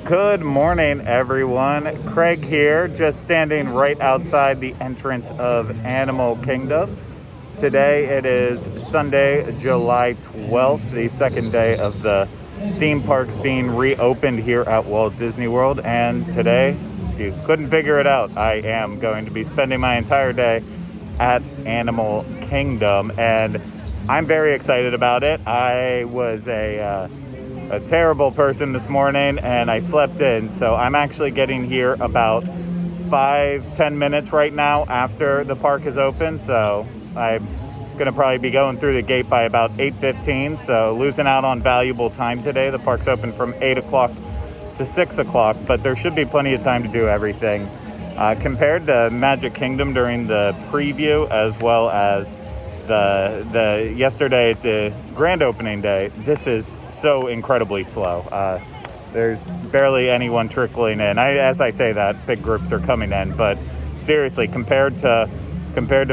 Good morning, everyone. Craig here, just standing right outside the entrance of Animal Kingdom. Today it is Sunday, July 12th, the second day of the theme parks being reopened here at Walt Disney World. And today, if you couldn't figure it out, I am going to be spending my entire day at Animal Kingdom. And I'm very excited about it. I was a terrible person this morning and I slept in, so I'm actually getting here about 5-10 minutes right now after the park is open. So I'm gonna probably be going through the gate by about 8:15, so losing out on valuable time today. The park's open from 8 o'clock to 6 o'clock, but there should be plenty of time to do everything. Compared to Magic Kingdom during the preview, as well as the yesterday at the grand opening day, this is so incredibly slow. There's barely anyone trickling in. As I say that, big groups are coming in, but seriously, compared to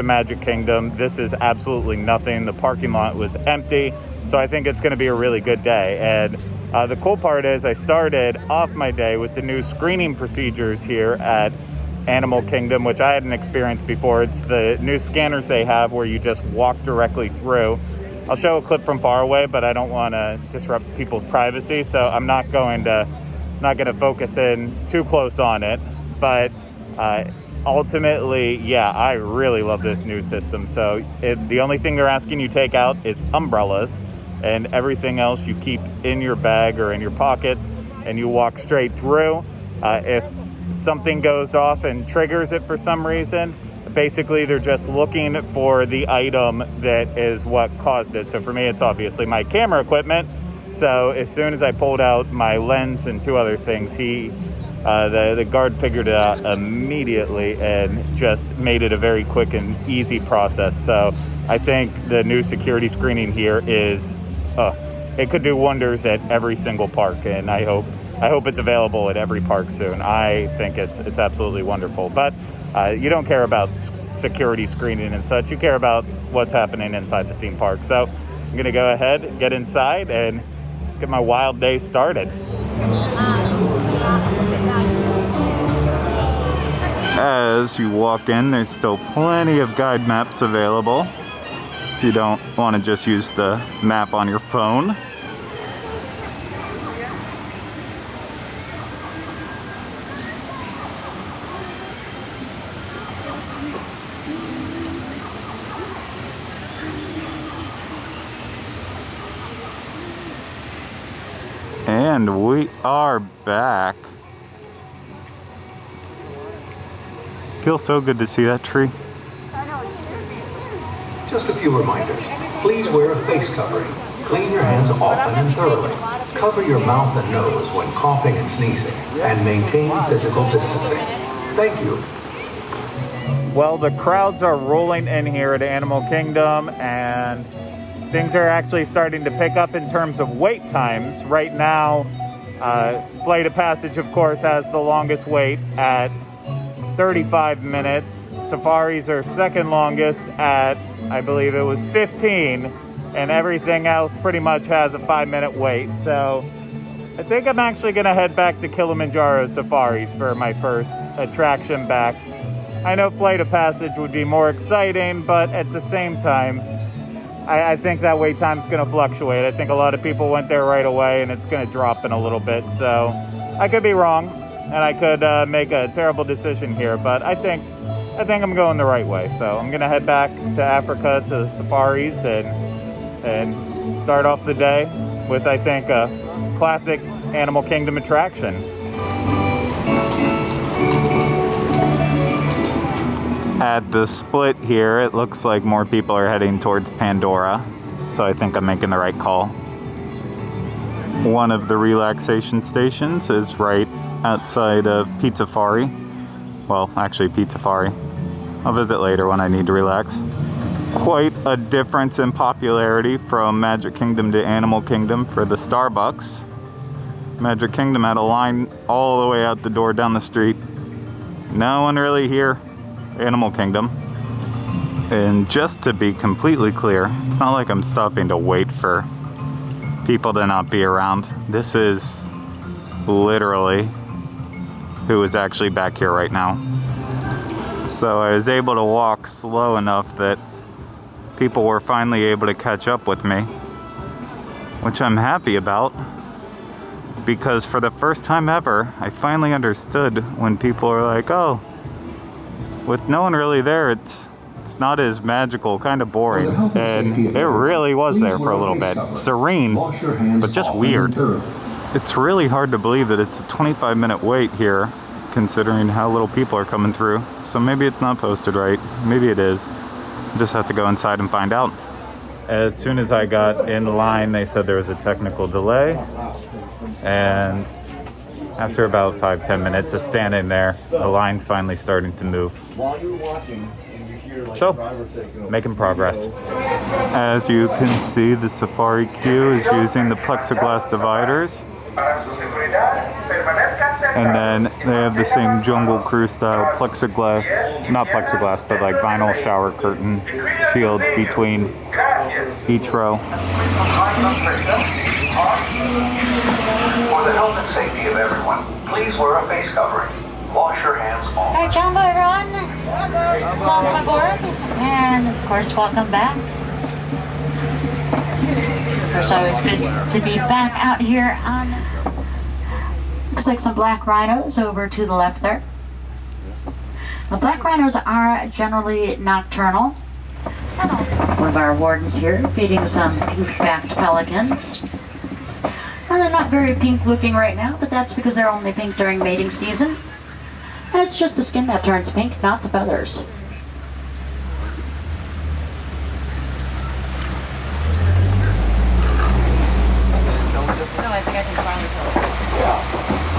Magic Kingdom, this is absolutely nothing. The parking lot was empty, so I think it's going to be a really good day. And the cool part is I started off my day with the new screening procedures here at Animal Kingdom, which I hadn't experienced before. It's the new scanners they have where you just walk directly through. I'll show a clip from far away, but I don't want to disrupt people's privacy, so I'm not going to focus in too close on it. But ultimately, yeah, I really love this new system. So the only thing they're asking you take out is umbrellas, and everything else you keep in your bag or in your pocket, and you walk straight through. If something goes off and triggers it for some reason, basically they're just looking for the item that is what caused it. So for me, it's obviously my camera equipment. So as soon as I pulled out my lens and two other things, the guard figured it out immediately and just made it a very quick and easy process. So I think the new security screening here is, it could do wonders at every single park, and I hope it's available at every park soon. I think it's absolutely wonderful. But you don't care about security screening and such. You care about what's happening inside the theme park. So I'm going to go ahead, get inside, and get my wild day started. As you walk in, there's still plenty of guide maps available if you don't want to just use the map on your phone. And we are back. Feels so good to see that tree. Just a few reminders. Please wear a face covering. Clean your hands often and thoroughly. Cover your mouth and nose when coughing and sneezing. And maintain physical distancing. Thank you. Well, the crowds are rolling in here at Animal Kingdom, and things are actually starting to pick up in terms of wait times. Right now, Flight of Passage, of course, has the longest wait at 35 minutes. Safaris are second longest at, I believe it was 15, and everything else pretty much has a 5-minute wait. So I think I'm actually going to head back to Kilimanjaro Safaris for my first attraction back. I know Flight of Passage would be more exciting, but at the same time, I think that wait time's going to fluctuate. I think a lot of people went there right away, and it's going to drop in a little bit. So I could be wrong, and I could make a terrible decision here, but I think I'm going the right way. So I'm going to head back to Africa to the safaris and start off the day with, I think, a classic Animal Kingdom attraction. At the split here, it looks like more people are heading towards Pandora, so I think I'm making the right call. One of the relaxation stations is right outside of Pizzafari. Well, actually Pizzafari. I'll visit later when I need to relax. Quite a difference in popularity from Magic Kingdom to Animal Kingdom for the Starbucks. Magic Kingdom had a line all the way out the door down the street. No one really here. Animal Kingdom. And just to be completely clear, it's not like I'm stopping to wait for people to not be around. This is literally, who was actually back here right now. So I was able to walk slow enough that people were finally able to catch up with me, which I'm happy about, because for the first time ever, I finally understood when people are like, oh, with no one really there, it's not as magical, kind of boring. And it really was there for a little bit. Serene, but just weird. It's really hard to believe that it's a 25-minute wait here, considering how little people are coming through. So maybe it's not posted right. Maybe it is. Just have to go inside and find out. As soon as I got in line, they said there was a technical delay. And after about 5-10 minutes of standing there, the line's finally starting to move. So, making progress. As you can see, the Safari queue is using the plexiglass dividers. And then they have the same Jungle Cruise style plexiglass, not plexiglass, but like vinyl shower curtain shields between each row. For the health and safety of everyone, please wear a face covering. Wash your hands often. All right, Jumbo, everyone. Welcome aboard. And, of course, welcome back. Of course, always good to be back out here on... Looks like some black rhinos over to the left there. Now, black rhinos are generally nocturnal. One of our wardens here feeding some pink-backed pelicans. Well, they're not very pink looking right now, but that's because they're only pink during mating season. And it's just the skin that turns pink, not the feathers.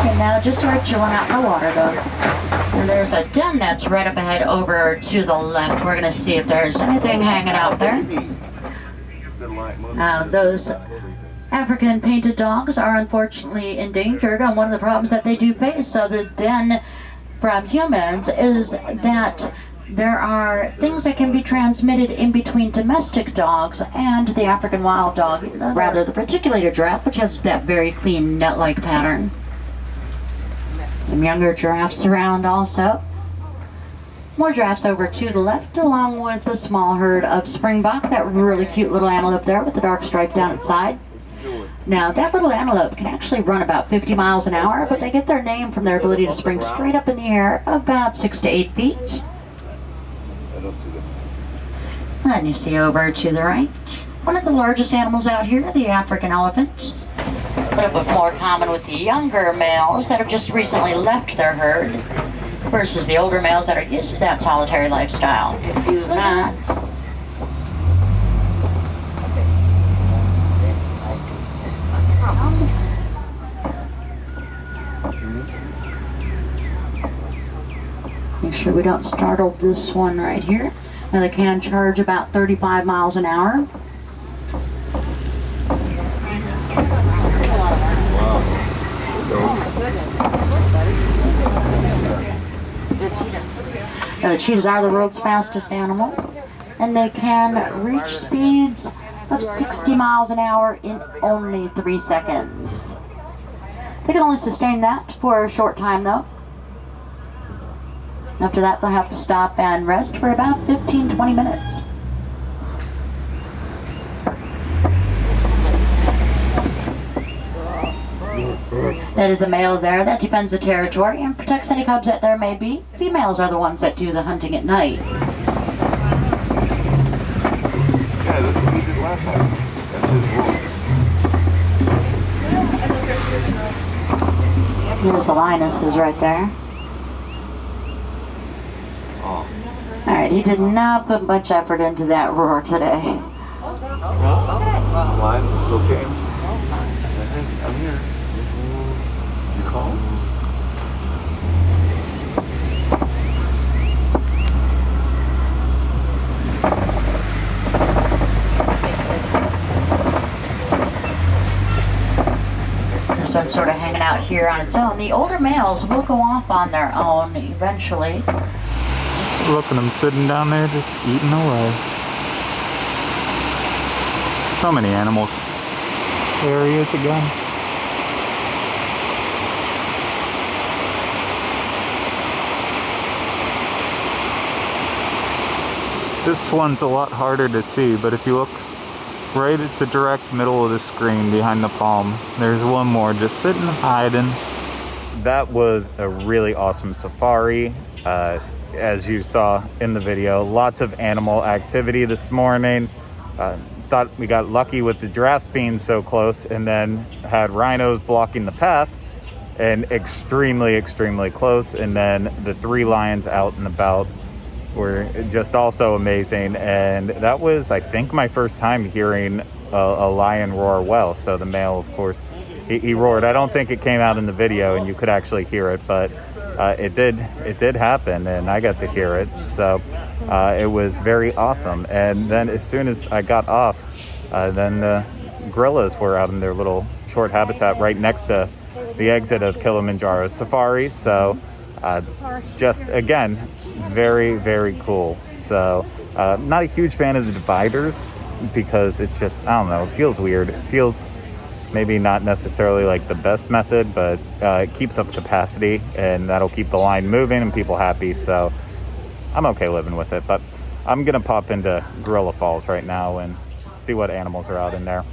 And now just sort of chilling out in the water though. And there's a den that's right up ahead over to the left. We're gonna see if there's anything hanging out there. Now those African painted dogs are unfortunately endangered, and one of the problems that they do face other than from humans is that there are things that can be transmitted in between domestic dogs and the African wild dog, rather the reticulated giraffe, which has that very clean net-like pattern. Some younger giraffes around also. More giraffes over to the left, along with the small herd of springbok, that really cute little antelope there with the dark stripe down its side. Now, that little antelope can actually run about 50 miles an hour, but they get their name from their ability to spring straight up in the air about 6 to 8 feet. Then you see over to the right, one of the largest animals out here, the African elephant. A little bit more common with the younger males that have just recently left their herd versus the older males that are used to that solitary lifestyle. Use that. Make sure we don't startle this one right here. Now they can charge about 35 miles an hour. Now, the cheetahs are the world's fastest animal, and they can reach speeds of 60 miles an hour in only 3 seconds. They can only sustain that for a short time though. After that, they'll have to stop and rest for about 15-20 minutes. That is a male there that defends the territory and protects any cubs that there may be. Females are the ones that do the hunting at night. Yeah, that's what we did last time. That's his rule. Here's the lionesses right there. Alright, he did not put much effort into that roar today. Line, okay. I'm here. You call? This one's sort of hanging out here on its own. The older males will go off on their own eventually. Look at them sitting down there just eating away. So many animals. There he is again. This one's a lot harder to see, but if you look right at the direct middle of the screen behind the palm, there's one more just sitting hiding. That was a really awesome safari. As you saw in the video, lots of animal activity this morning. Thought we got lucky with the giraffes being so close, and then had rhinos blocking the path and extremely close, and then the 3 lions out and about were just also amazing. And that was, I think, my first time hearing a lion roar well. So the male, of course, he roared. I don't think it came out in the video and you could actually hear it, but it did happen, and I got to hear it. So it was very awesome. And then as soon as I got off, then the gorillas were out in their little short habitat right next to the exit of Kilimanjaro Safari. So just again, very cool. So not a huge fan of the dividers because it just, I don't know, it feels weird. It feels maybe not necessarily like the best method, but it keeps up capacity, and that'll keep the line moving and people happy. So I'm okay living with it. But I'm gonna pop into Gorilla Falls right now and see what animals are out in there.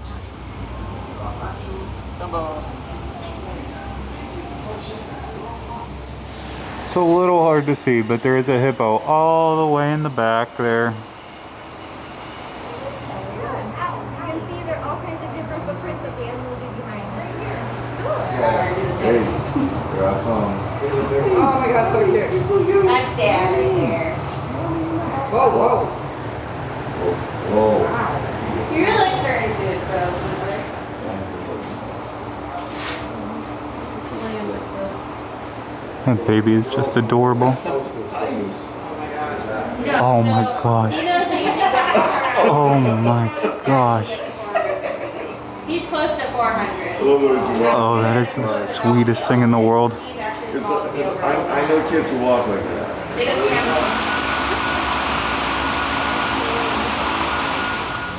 It's a little hard to see, but there is a hippo all the way in the back there. You can see there are all kinds of different footprints of the animals behind right here. Hey, here I come. Oh my god, so cute. That's Dad right there. Whoa. Whoa. You really like certain foods, though. That baby is just adorable. Oh my gosh. Oh my gosh. He's close to 400. Oh, that is the sweetest thing in the world. I know kids who walk like that. They just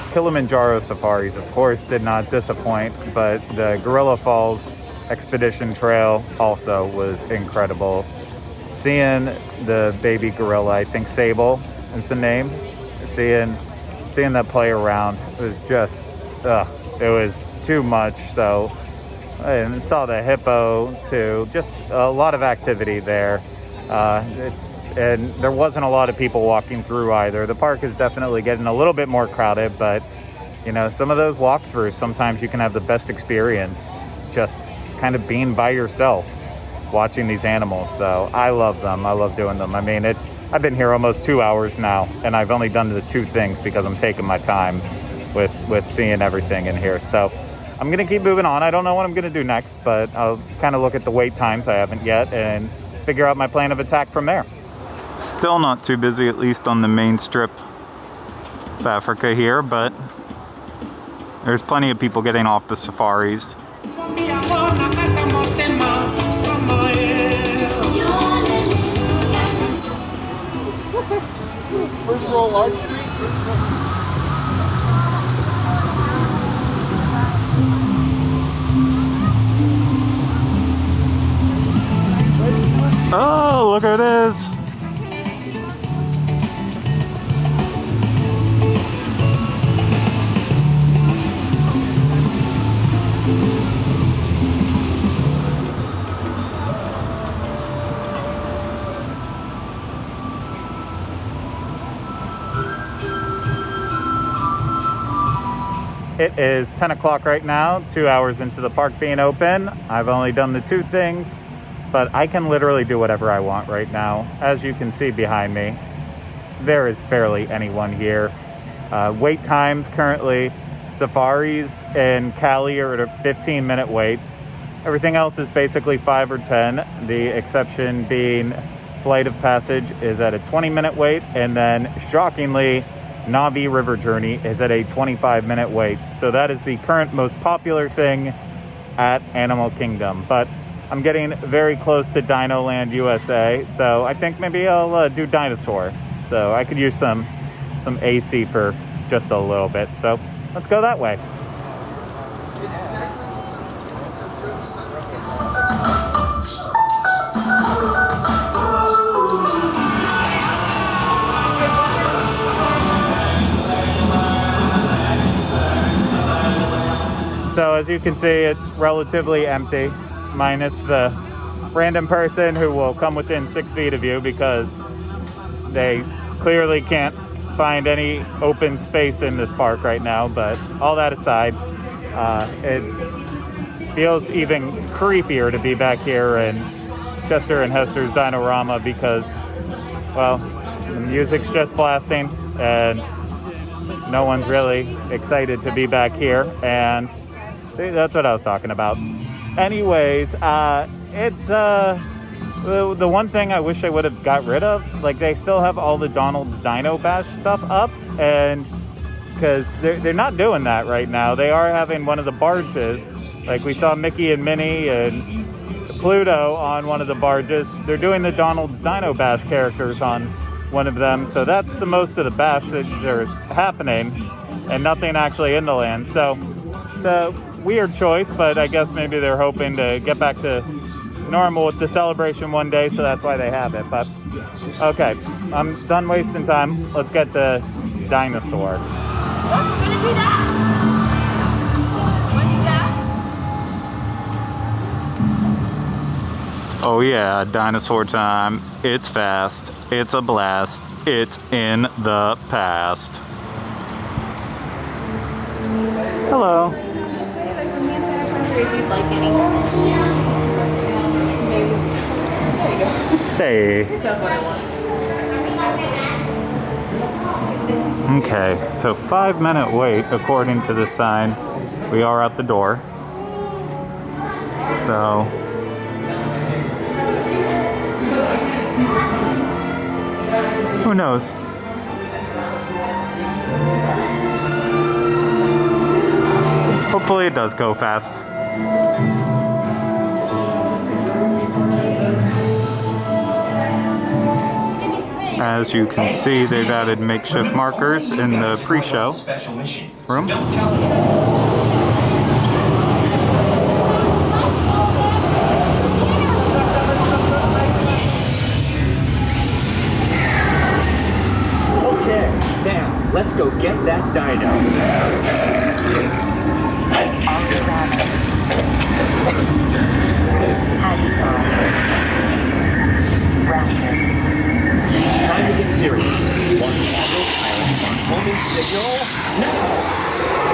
have Kilimanjaro safaris, of course, did not disappoint, but the Gorilla Falls Expedition Trail also was incredible. Seeing the baby gorilla, I think Sable is the name, seeing that play around was just, it was too much. So, and saw the hippo too, just a lot of activity there. And there wasn't a lot of people walking through either. The park is definitely getting a little bit more crowded, but you know, some of those walkthroughs, sometimes you can have the best experience just kind of being by yourself watching these animals. So I love them. I love doing them. I mean, I've been here almost 2 hours now, and I've only done the 2 things because I'm taking my time with seeing everything in here. So I'm gonna keep moving on. I don't know what I'm gonna do next, but I'll kind of look at the wait times I haven't yet and figure out my plan of attack from there. Still not too busy, at least on the main strip of Africa here, but there's plenty of people getting off the safaris. First row, Large Street. Oh, look at this. It is 10 o'clock right now, 2 hours into the park being open. I've only done the 2 things, but I can literally do whatever I want right now. As you can see behind me, there is barely anyone here. Wait times currently, safaris in Cali are at 15-minute waits. Everything else is basically 5 or 10. The exception being Flight of Passage is at a 20-minute wait, and then shockingly, Navi River Journey is at a 25-minute wait. So that is the current most popular thing at Animal Kingdom. But I'm getting very close to Dino Land USA, so I think maybe I'll do Dinosaur. So I could use some AC for just a little bit. So let's go that way. So as you can see, it's relatively empty, minus the random person who will come within 6 feet of you because they clearly can't find any open space in this park right now. But all that aside, it feels even creepier to be back here in Chester and Hester's Dino-Rama because, well, the music's just blasting and no one's really excited to be back here. And see, that's what I was talking about. Anyways, it's the one thing I wish I would have got rid of. Like, they still have all the Donald's Dino Bash stuff up, and because they're not doing that right now. They are having one of the barges, like we saw Mickey and Minnie and Pluto on one of the barges. They're doing the Donald's Dino Bash characters on one of them, so that's the most of the bash that there's happening, and nothing actually in the land. So it's a weird choice, but I guess maybe they're hoping to get back to normal with the celebration one day, so that's why they have it. But okay, I'm done wasting time. Let's get to Dinosaur. Oh yeah, dinosaur time. It's fast. It's a blast. It's in the past. Hello. Hey. Okay, so 5-minute wait according to the sign. We are at the door. So who knows? Hopefully it does go fast. As you can see, they've added makeshift markers in the pre-show room. Now, let's go get that dino. Time to get serious. One model, pilot, homing signal. Now!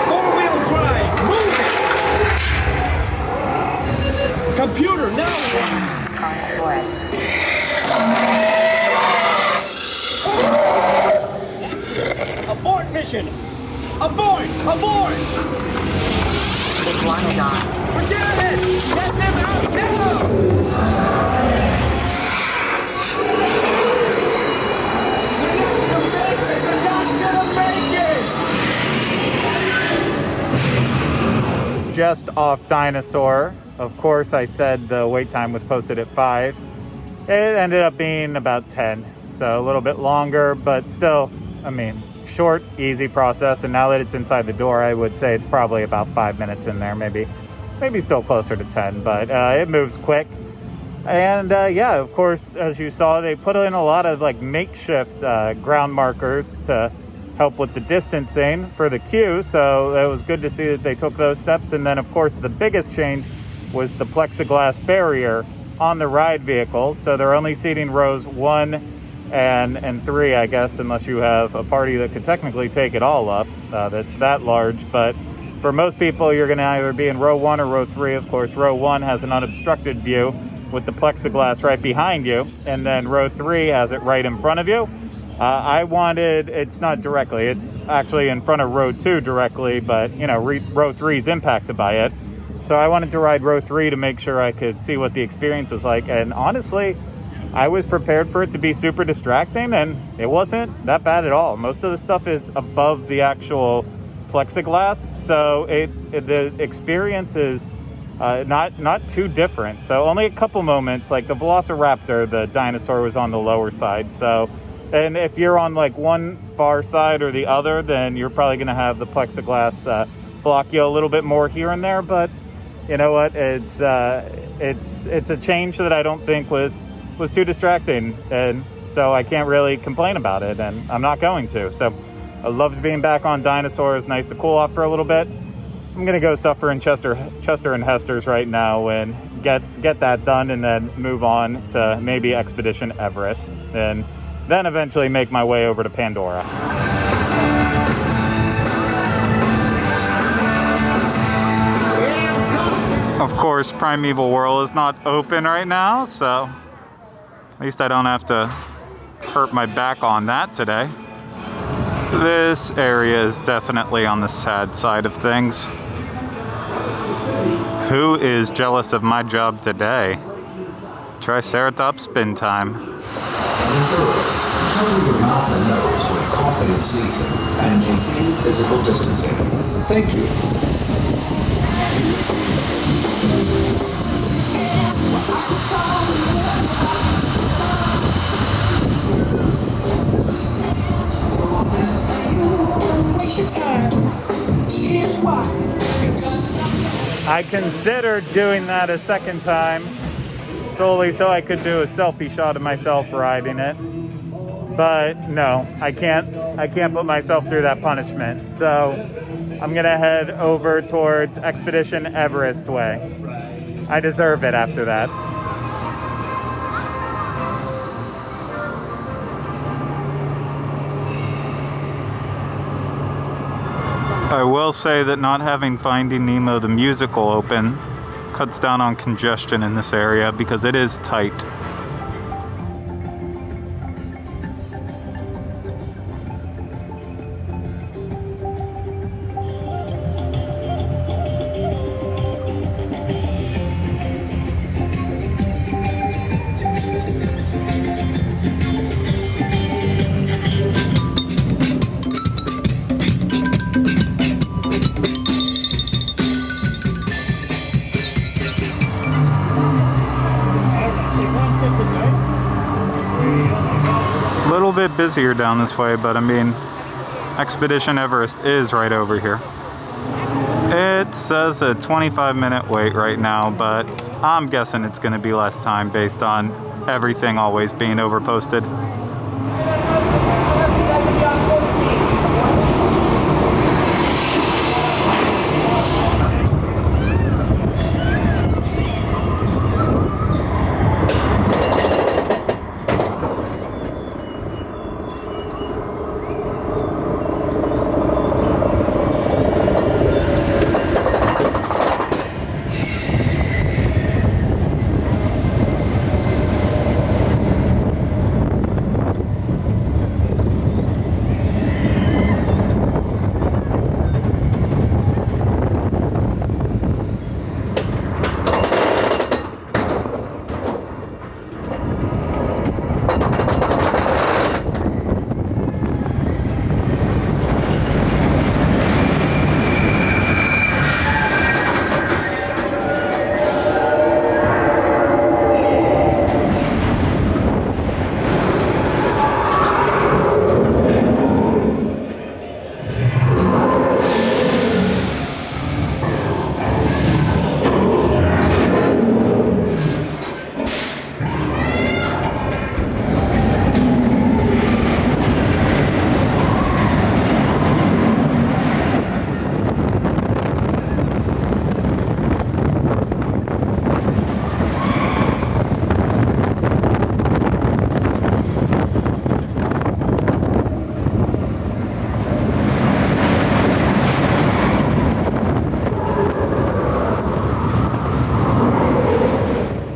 Four-wheel drive, move it! Computer, now! Abort mission! Abort! Abort! Forget it! Get them out now! They're not gonna make it! Just off Dinosaur. Of course, I said the wait time was posted at 5. It ended up being about 10, so a little bit longer, but still, I mean, short, easy process. And now that it's inside the door, I would say it's probably about 5 minutes in there, maybe still closer to 10, but it moves quick. And yeah, of course, as you saw, they put in a lot of like makeshift ground markers to help with the distancing for the queue. So it was good to see that they took those steps. And then of course, the biggest change was the plexiglass barrier on the ride vehicle. So they're only seating rows 1 and 3, I guess, unless you have a party that could technically take it all up. That's that large. But for most people, you're going to either be in row 1 or row 3. Of course, row 1 has an unobstructed view with the plexiglass right behind you, and then row 3 has it right in front of you. I wanted, it's not directly, it's actually in front of row 2 directly, but you know, row 3 is impacted by it. So I wanted to ride row 3 to make sure I could see what the experience was like. And honestly, I was prepared for it to be super distracting, and it wasn't that bad at all. Most of the stuff is above the actual plexiglass, so the experience is not too different. So only a couple moments, like the Velociraptor, the dinosaur, was on the lower side. So, and if you're on like one far side or the other, then you're probably going to have the plexiglass block you a little bit more here and there. But you know what? It's a change that I don't think was too distracting, and so I can't really complain about it, and I'm not going to. So I loved being back on Dinosaur. It's nice to cool off for a little bit. I'm gonna go suffer in Chester and Hester's right now and get that done, and then move on to maybe Expedition Everest, and then eventually make my way over to Pandora. Of course, Primeval Whirl is not open right now, so at least I don't have to hurt my back on that today. This area is definitely on the sad side of things. Who is jealous of my job today? Triceratops spin time. Cover your mouth and nose when coughing and sneezing, and maintain physical distancing. Thank you. I considered doing that a second time, solely so I could do a selfie shot of myself riding it. But no, I can't put myself through that punishment. So I'm gonna head over towards Expedition Everest way. I deserve it after that. I will say that not having Finding Nemo the musical open cuts down on congestion in this area because it is tight. A little bit busier down this way, but I mean, Expedition Everest is right over here. It says a 25-minute wait right now, but I'm guessing it's going to be less time based on everything always being overposted.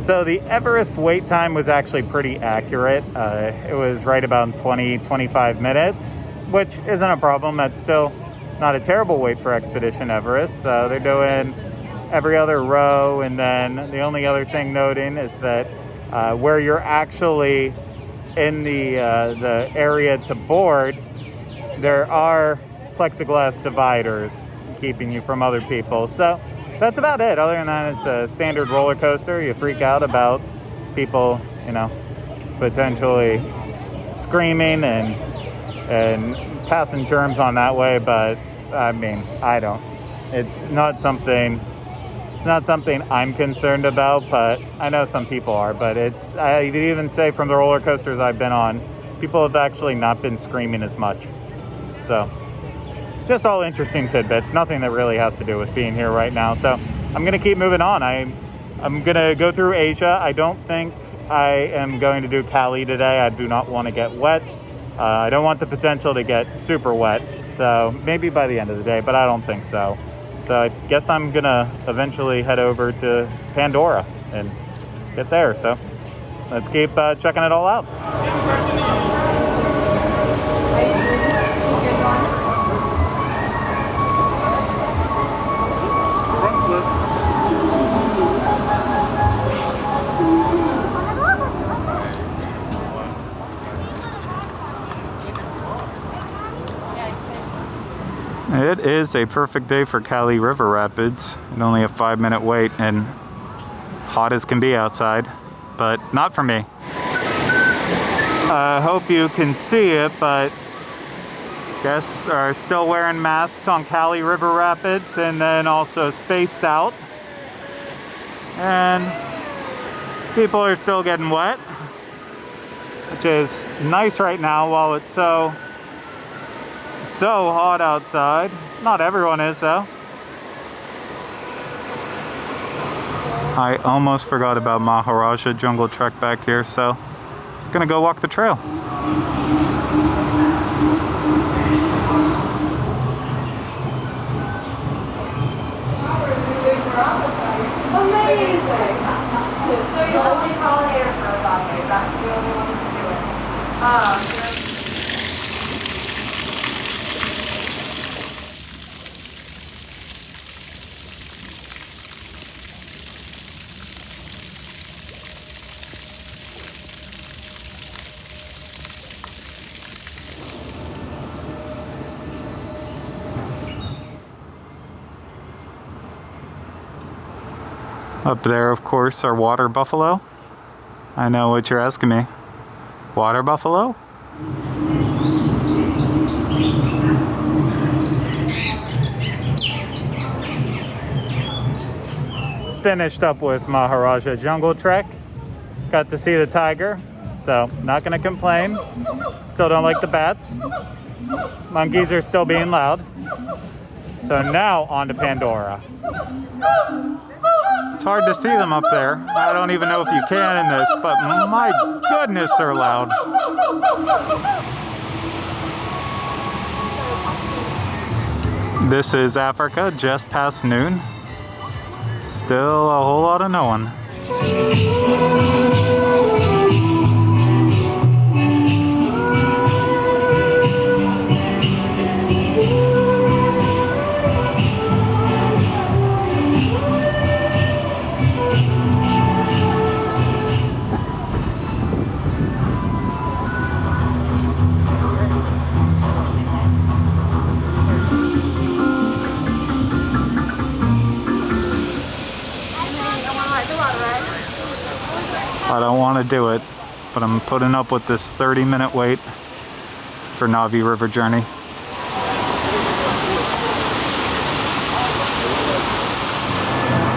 So the Everest wait time was actually pretty accurate. It was right about 20-25 minutes, which isn't a problem. That's still not a terrible wait for Expedition Everest. They're doing every other row, and then the only other thing noting is that where you're actually in the area to board, there are plexiglass dividers keeping you from other people. So that's about it. Other than that, it's a standard roller coaster. You freak out about people, potentially screaming and passing germs on that way, but I mean, I don't. It's not something I'm concerned about, but I know some people are. But I'd even say from the roller coasters I've been on, people have actually not been screaming as much. So just all interesting tidbits. Nothing that really has to do with being here right now. So I'm gonna keep moving on. I'm gonna go through Asia. I don't think I am going to do Cali today. I do not want to get wet. I don't want the potential to get super wet. So maybe by the end of the day, but I don't think so. So I guess I'm gonna eventually head over to Pandora and get there. So let's keep checking it all out. It is a perfect day for Cali River Rapids, and only a 5-minute wait, and hot as can be outside, but not for me. I hope you can see it, but guests are still wearing masks on Cali River Rapids, and then also spaced out. And people are still getting wet, which is nice right now while it's so hot outside. Not everyone is though. I almost forgot about Maharaja Jungle Trek back here, so I'm gonna go walk the trail. Amazing! So you're only pollinator for a dog, right? That's the only ones who do it. Up there, of course, are water buffalo. I know what you're asking me. Water buffalo? Finished up with Maharaja Jungle Trek. Got to see the tiger, so not gonna complain. Still don't like the bats. Monkeys are still being loud. So now on to Pandora. It's hard to see them up there. I don't even know if you can in this, but my goodness, they're loud. This is Africa, just past noon. Still a whole lot of no one. I don't want to do it, but I'm putting up with this 30-minute wait for Navi River Journey.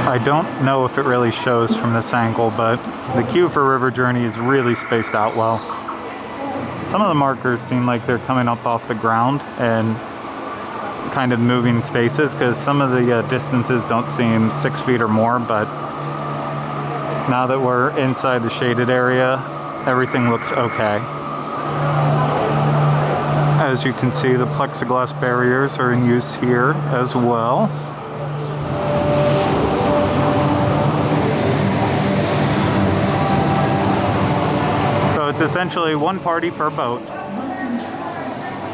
I don't know if it really shows from this angle, but the queue for River Journey is really spaced out well. Some of the markers seem like they're coming up off the ground and kind of moving spaces, because some of the distances don't seem 6 feet or more, but now that we're inside the shaded area, everything looks okay. As you can see, the plexiglass barriers are in use here as well. So it's essentially one party per boat.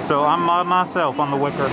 So I'm by myself on the wicker.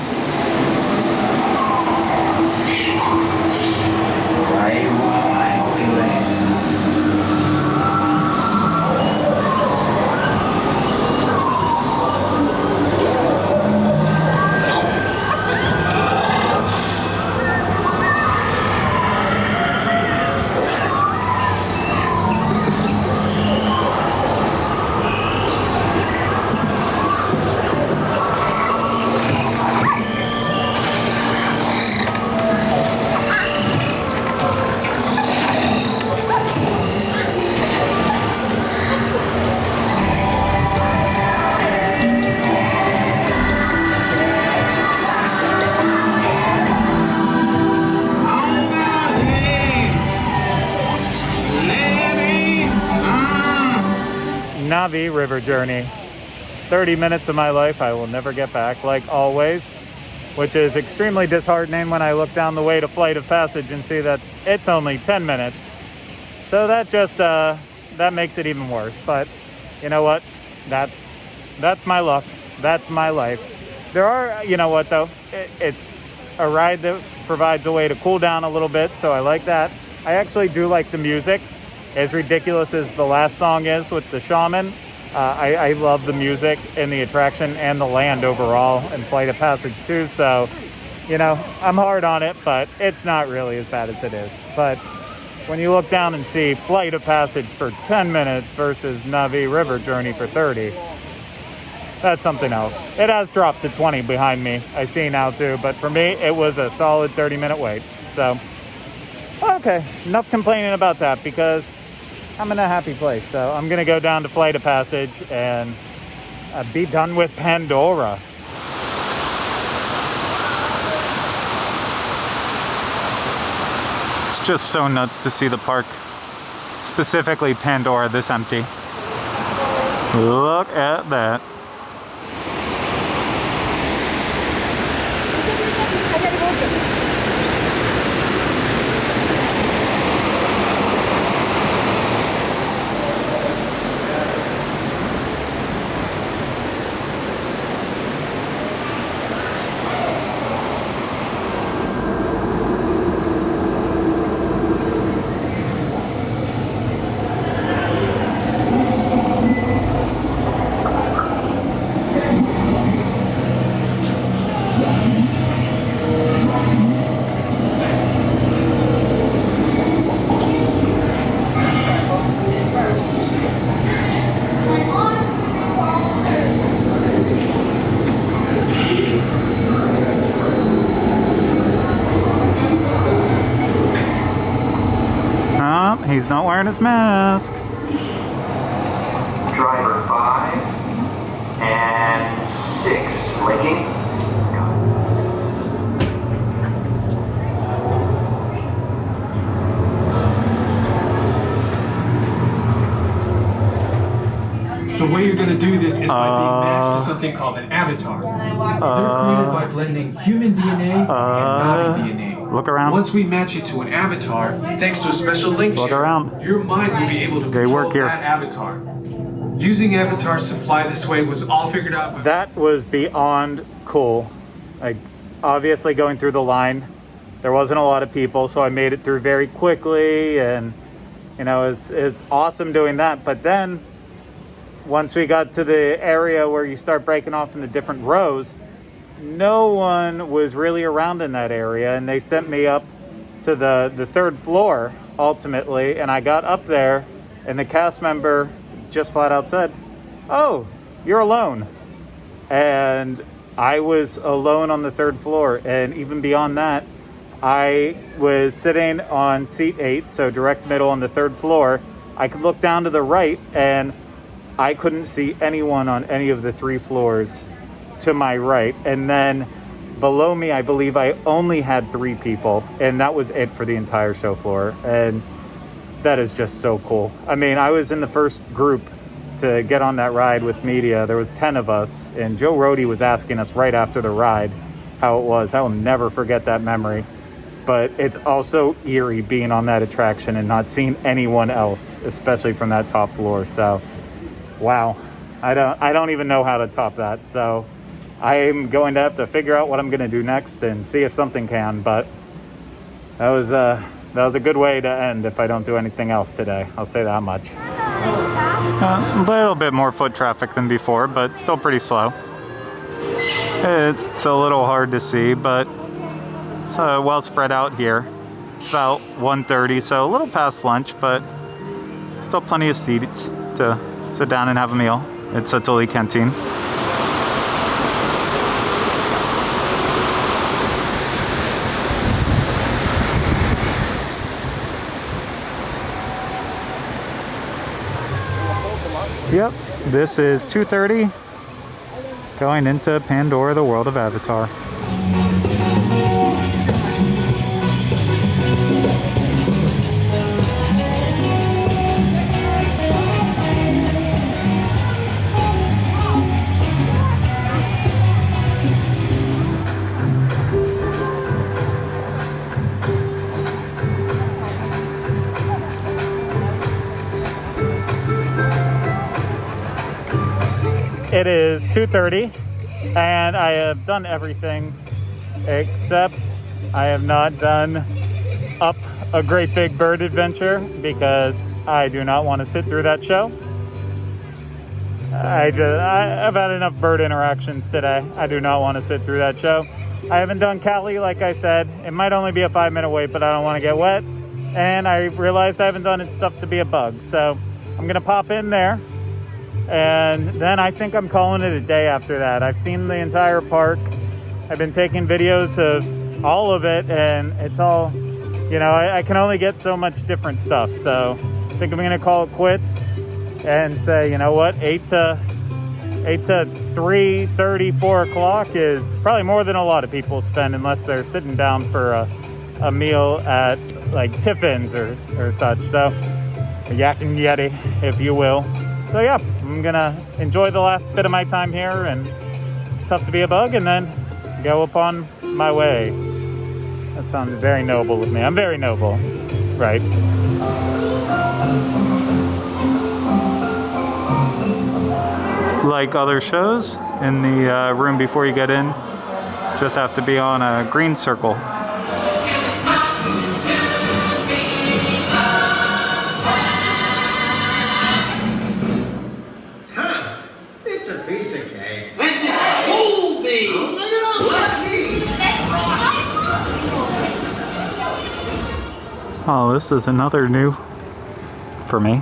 Navi River Journey. 30 minutes of my life I will never get back, like always, which is extremely disheartening when I look down the way to Flight of Passage and see that it's only 10 minutes. So that just, that makes it even worse. But you know what? That's my luck. That's my life. There are, you know what though? It's a ride that provides a way to cool down a little bit, so I like that. I actually do like the music. As ridiculous as the last song is with the shaman, I love the music and the attraction and the land overall and Flight of Passage too. So, you know, I'm hard on it, but it's not really as bad as it is. But when you look down and see Flight of Passage for 10 minutes versus Navi River Journey for 30, that's something else. It has dropped to 20 behind me, I see now too, but for me, it was a solid 30-minute wait. So, okay, enough complaining about that because I'm in a happy place. So I'm gonna go down to Flight of Passage and be done with Pandora. It's just so nuts to see the park, specifically Pandora, this empty. Look at that. He's not wearing his mask. Driver 5 and 6, linking. The way you're going to do this is by being matched to something called an avatar. They're created by blending human DNA and Navi DNA. Look around. Once we match it to an avatar, thanks to a special link Look chain, around. your mind will be able to They control work here. that avatar. Using avatars to fly this way was all figured out by... That was beyond cool. Like, obviously going through the line, there wasn't a lot of people, so I made it through very quickly, and you know, it's awesome doing that. But then once we got to the area where you start breaking off into different rows, no one was really around in that area, and they sent me up to the third floor ultimately, and I got up there and the cast member just flat out said, "Oh, you're alone." And I was alone on the third floor, and even beyond that, I was sitting on seat 8, so direct middle on the third floor. I could look down to the right and I couldn't see anyone on any of the 3 floors to my right. And then below me, I believe I only had 3 people, and that was it for the entire show floor. And that is just so cool. I mean, I was in the first group to get on that ride with media. There was 10 of us, and Joe Rohde was asking us right after the ride how it was. I will never forget that memory. But it's also eerie being on that attraction and not seeing anyone else, especially from that top floor. So, wow. I don't even know how to top that. So I'm going to have to figure out what I'm going to do next and see if something can. But that was a good way to end if I don't do anything else today. I'll say that much. A little bit more foot traffic than before, but still pretty slow. It's a little hard to see, but it's well spread out here. It's about 1:30, so a little past lunch, but still plenty of seats to sit down and have a meal. It's a Tully Canteen. Yep, this is 2:30, going into Pandora, the World of Avatar. It is 2:30 and I have done everything except I have not done Up a Great Big Bird Adventure because I do not want to sit through that show. I've had enough bird interactions today. I do not want to sit through that show. I haven't done Cali, like I said. It might only be a 5-minute wait, but I don't want to get wet. And I realized I haven't done it stuff to be a bug. So I'm going to pop in there. And then I think I'm calling it a day after that. I've seen the entire park. I've been taking videos of all of it. And it's all, you know, I can only get so much different stuff. So I think I'm going to call it quits. And say, you know what, 8 to 3:30, 4 o'clock is probably more than a lot of people spend unless they're sitting down for a meal at like Tiffin's or such. So a Yak and Yeti, if you will. So yeah, I'm gonna enjoy the last bit of my time here, and it's tough to be a bug, and then go upon my way. That sounds very noble of me. I'm very noble, right? Like other shows in the room before you get in, just have to be on a green circle. It's a piece of cake. Oh, this is another new for me.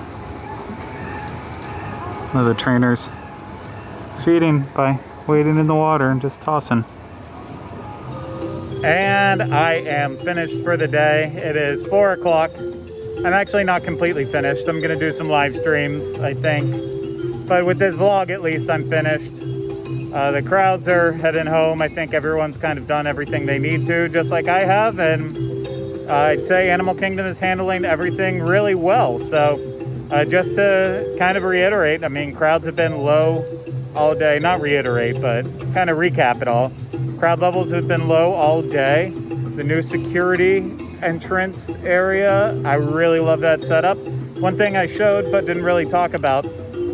One of the trainers feeding by wading in the water and just tossing. And I am finished for the day. It is 4 o'clock. I'm actually not completely finished. I'm gonna do some live streams, I think. But with this vlog, at least I'm finished. The crowds are heading home. I think everyone's kind of done everything they need to, just like I have. And I'd say Animal Kingdom is handling everything really well. So just to kind of reiterate, I mean, crowds have been low all day. Not reiterate, but kind of recap it all. Crowd levels have been low all day. The new security entrance area, I really love that setup. One thing I showed but didn't really talk about,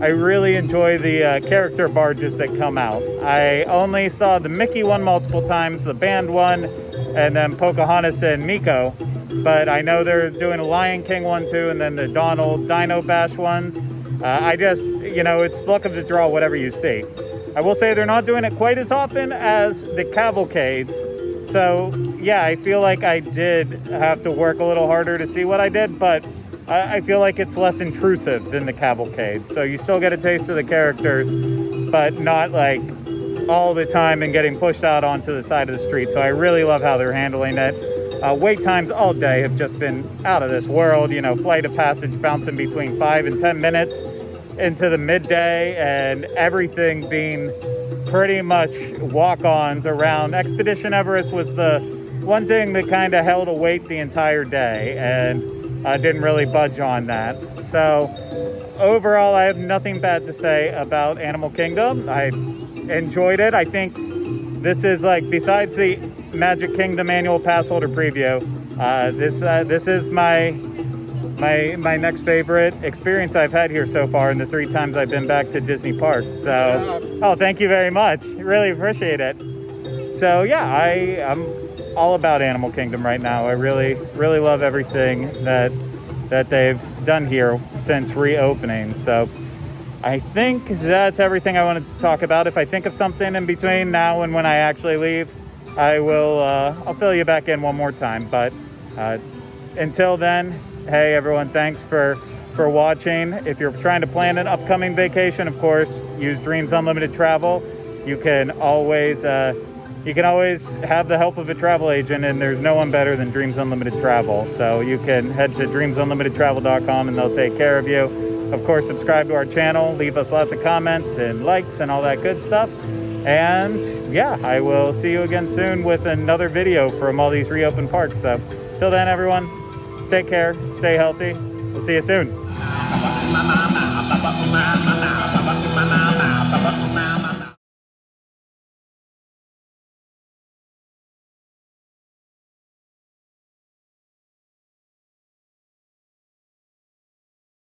I really enjoy the character barges that come out. I only saw the Mickey one multiple times, the band one, and then Pocahontas and Miko. But I know they're doing a Lion King one too, and then the Donald Dino Bash ones. I just, you know, it's luck of the draw, whatever you see. I will say they're not doing it quite as often as the cavalcades. So yeah, I feel like I did have to work a little harder to see what I did, but I feel like it's less intrusive than the cavalcade. So you still get a taste of the characters, but not like all the time and getting pushed out onto the side of the street. So I really love how they're handling it. Wait times all day have just been out of this world. You know, Flight of Passage bouncing between 5 and 10 minutes into the midday, and everything being pretty much walk-ons around. Expedition Everest was the one thing that kind of held a wait the entire day, and I didn't really budge on that. So overall, I have nothing bad to say about Animal Kingdom. I enjoyed it. I think this is like, besides the Magic Kingdom annual pass holder preview, this is my next favorite experience I've had here so far in the 3 times I've been back to Disney Park. So, oh, thank you very much. Really appreciate it. So yeah, I'm all about Animal Kingdom right now. I really love everything that they've done here since reopening. So I think that's everything I wanted to talk about. If I think of something in between now and when I actually leave, I will, I'll fill you back in one more time. But until then, hey everyone, thanks for watching. If you're trying to plan an upcoming vacation, of course, use Dreams Unlimited Travel. You can always have the help of a travel agent, and there's no one better than Dreams Unlimited Travel. So you can head to dreamsunlimitedtravel.com and they'll take care of you. Of course, subscribe to our channel, leave us lots of comments and likes and all that good stuff. And yeah, I will see you again soon with another video from all these reopened parks. So till then, everyone, take care, stay healthy. We'll see you soon.